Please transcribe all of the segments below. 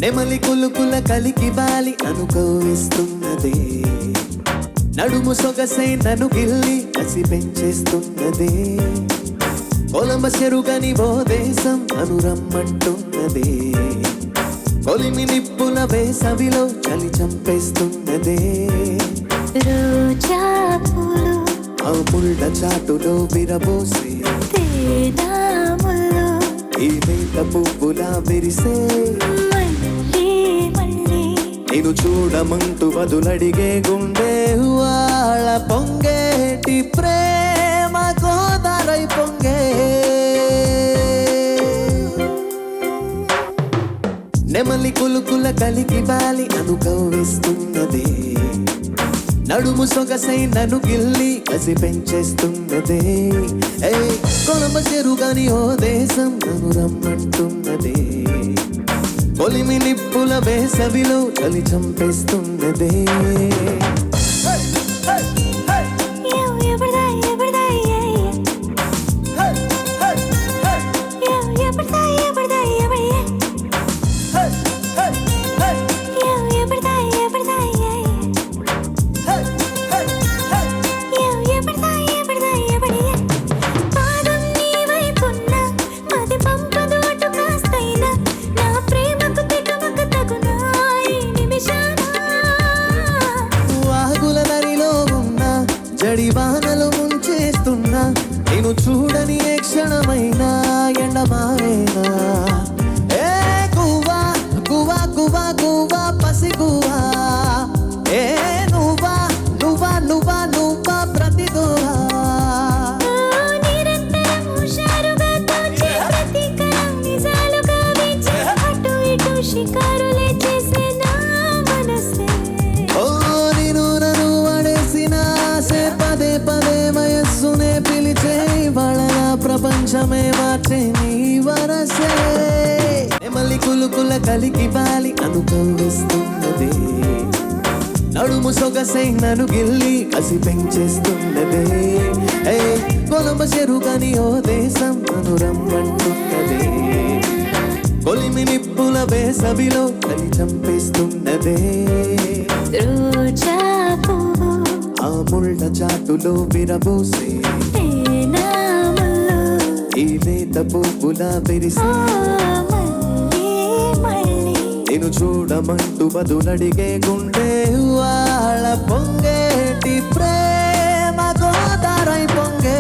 నెమలి కులుకుల కలికి వాలి అనుకోవిస్తున్నదే నడుము సొగసై నన్ను గిల్లి కసి పెంచేస్తున్నదే కొలంబ చెరుగని ఓ దేశం అనురమ్మంటున్నదే కొలిమి నిప్పుల వేసవిలో చలి చంపేస్తున్నదే రోజా పూలు ఆ ముళ్ళ చాటులో విరబోసే తేనాములు ఈ మేత పువ్వులా విరిసే మళ్ళీ మళ్ళీ నేను చూడమంటూ వదులడిగే గుండె వాళ్ళ పొంగేటి ప్రేమ గోదారై పొంగే నెమలి కులుకుల కలికి వాలి అనుకవిస్తున్నదే నడుము సొగసై నన్ను గిల్లి కసి పెంచేస్తున్నదే కొలంబ చెరుగని ఓ దేశం నన్ను రమ్మంటున్నదే కొలిమి నిప్పుల వేసవిలో చలి చంపేస్తున్నదే జడివానలు ముంచేస్తున్నా నేను చూడని ఏ క్షణమైనా ఎండమావేనా ఏ గువ్వా గువ్వా గువ్వా గువ్వా పసి గువ్వా ఏ నువ్వా నువ్వా నువ్వా నువ్వా ప్రతి గువ్వా షికారులే చేసే నా మనసే ఓ నేను నన్ను వడేసిన పదే పదే వయస్సునే పిలిచే వాళ్ళ ప్రపంచమే మార్చే నీ వరసే నెమలి కులుకుల కలికి వాలి అనుకవిస్తున్నదే నడుము సొగసై నన్ను గిల్లి కసి పెంచేస్తున్నదే కొలంబ చెరుగని ఓ దేశం నన్ను రమ్మంటున్నదే కొలిమి నిప్పుల వేసవిలో చలి చంపేస్తున్నదే రోజా పువ్వు ఆ ముళ్ళ చాటులో విరబోసే తేనాములు ఈ లేత పువ్వులా విరిసే మళ్ళీ మళ్ళీ నేను చూడమంటూ బదులడిగే గుండె వాళ్ళ పొంగేటి ప్రేమ గోదారై పొంగే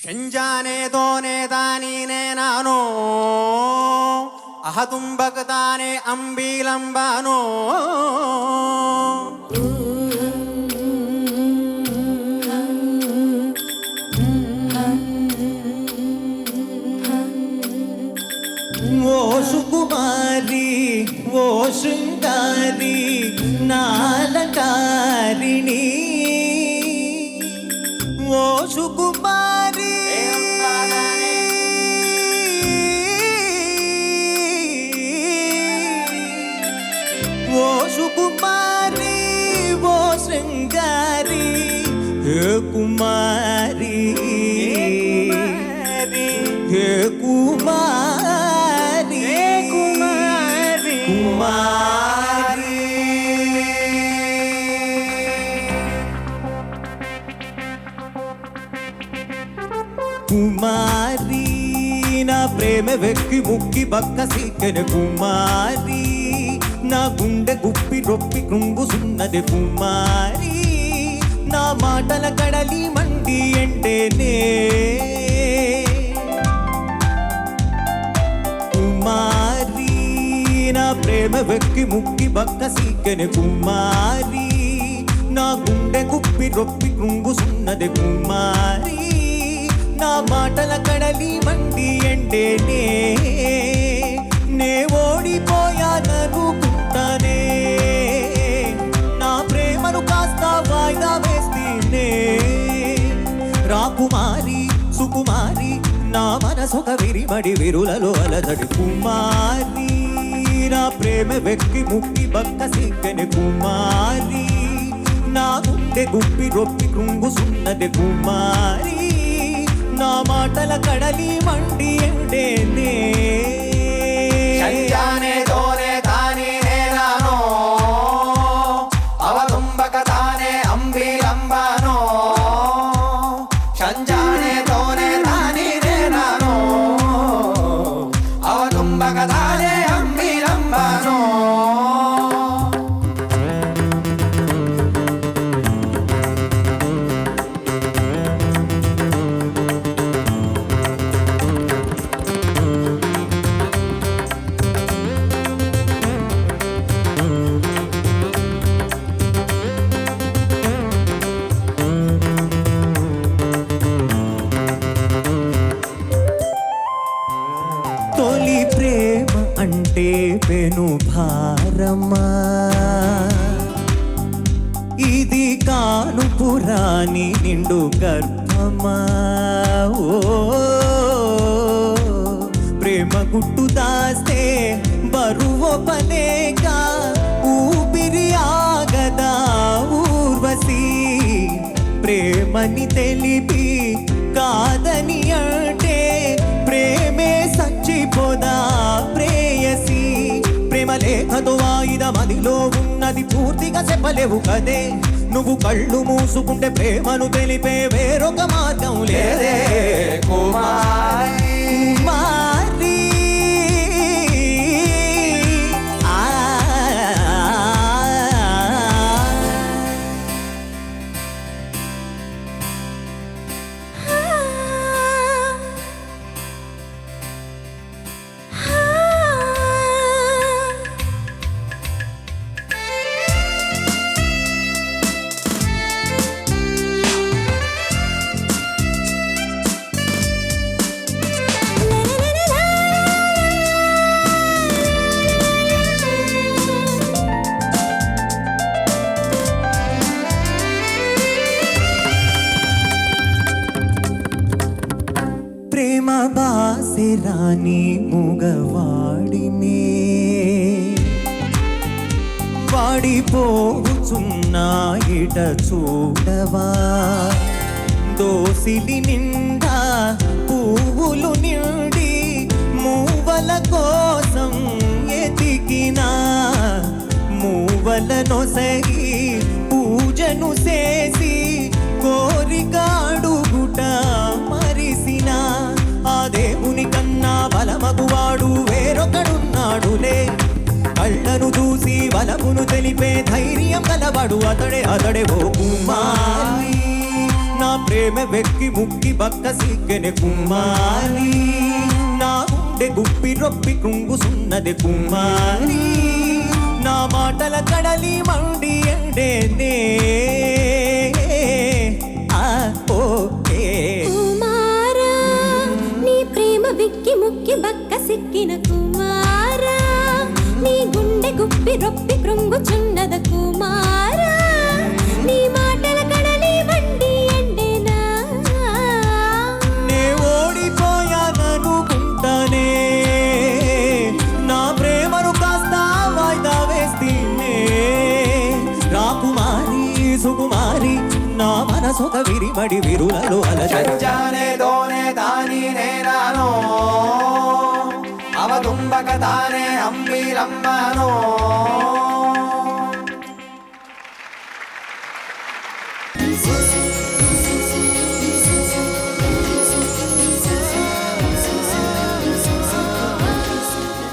ಶಂಜಾನೆ ದೋನೆ ದಾನೀನೆ ನಾನು ಅಹತುಂಬಕತಾನೆ ಅಂಬೀಲಂಬಾನೋ ఓ సుకుమారి ఓ శృంగారి నాలకారిణి ఓ సుకుమారి ఓ సుకుమారి ఓ శృంగారి హే కుమారి హే కుమారి కుమారి కుమారి కుమారి నా ప్రేమ వెక్కి ముక్కి బక్క సీకెన కుమారి నా గుండె గుప్పి రొప్పి కృంగుసున్నది కుమారి నా మాటల కడలి మండి ఎండేనే కుమారి నా ప్రేమ వెక్కి ముక్కి బక్క సీకెన కుమారి నా గుండె గుప్పి రొప్పి కృంగుసున్నది కుమారి నా మాటల కడలి మండి ఎండేనే నే ఓడిపోయాననుకుంటానే నా ప్రేమను కాస్త వాయిదా వేస్తేనే రాకుమారి సుకుమారి నా మనసొక విరిమడి విరులలో అలదడి కుమారి నా ప్రేమ వెక్కి ముక్కి బక్క సిగ్గని కుమారి నా గుండె గుప్పి రొప్పి కృంగుసున్నది కుమారి నా మాటల కడలి మండి ఎండేనే ಶಂಜಾನೆ ದೋನೆ ತಾನೀನೇ ನಾನು ಅವಲಂಬಕ ತಾನೆ ಅಂಬಿಲಂಬನೋ ಶಂಜಾನೆ ದೋನೆ ತಾನೀನೇ ನಾನು ಅವಲಂಬಕ ತಾನೆ ಅಂಬಿಲಂಬನೋ తొలి ప్రేమ అంటే పెను భారమా ఇది కాను పురాణి నిండు గర్భమా ఓ ప్రేమ గుట్టు దాస్తే బరువు పనేగా ఊపిరి ఆగదా ఊర్వశి ప్రేమని తెలిపి కాదని అంటే ప్రేమే సచ్చిపోదా ప్రేయసి ప్రేమ లేఖతో వాయిద మదిలో ఉన్నది పూర్తిగా చెప్పలేవు కదే నువ్వు కళ్ళు మూసుకుంటే ప్రేమను తెలిపే వేరొక మార్గం లేదే కుమారి కుమారి ఆ ప్రేమ బాసిరాని మూగవాడినే వాడిపోచున్నా ఇట చూడవా దోసిలి నిండా పువ్వులు నిండి మూవల కోసం ఎతికినా మూవల నొసగి పూజను చేసి కోరిక అడుగుట మరిసిన ఆ దేవుని కన్నా బలమగువాడు వేరొకడున్నాడులే కళ్ళను చూసి బలమును తెలిపే ధైర్యం గలవాడు అతడే అతడే ఓ కుమారి నా ప్రేమ వెక్కి ముక్కి బక్క సిగ్గెని కుమారి నా గుండె గుప్పి రొప్పి కృంగుసున్నది కుమారి నా మాటల కడలి మండి ఎండేనే ఆ ఓ ఏ కుమారా నీ ప్రేమ విక్కి ముక్కి బక్క సిక్కిన కుమారా నీ గుండె గుప్పి రొప్పి కృంగుచున్నద కుమారా నీ మాటల కడలి మండి ఎండేనా నే ఓడిపోయాననుకుంటానే నా ప్రేమను కాస్త వాయిదా వేస్తేనే రాకుమారి సుకుమారి నా మనసొక విరిమడి విరులలో అలజడి ಶಂಜಾನೆ ದೋನೆ ತಾನೀನೇ ನಾನು ಅವಲಂಬಕ ತಾನೆ ಅಂಬಿಲಂಬನೋ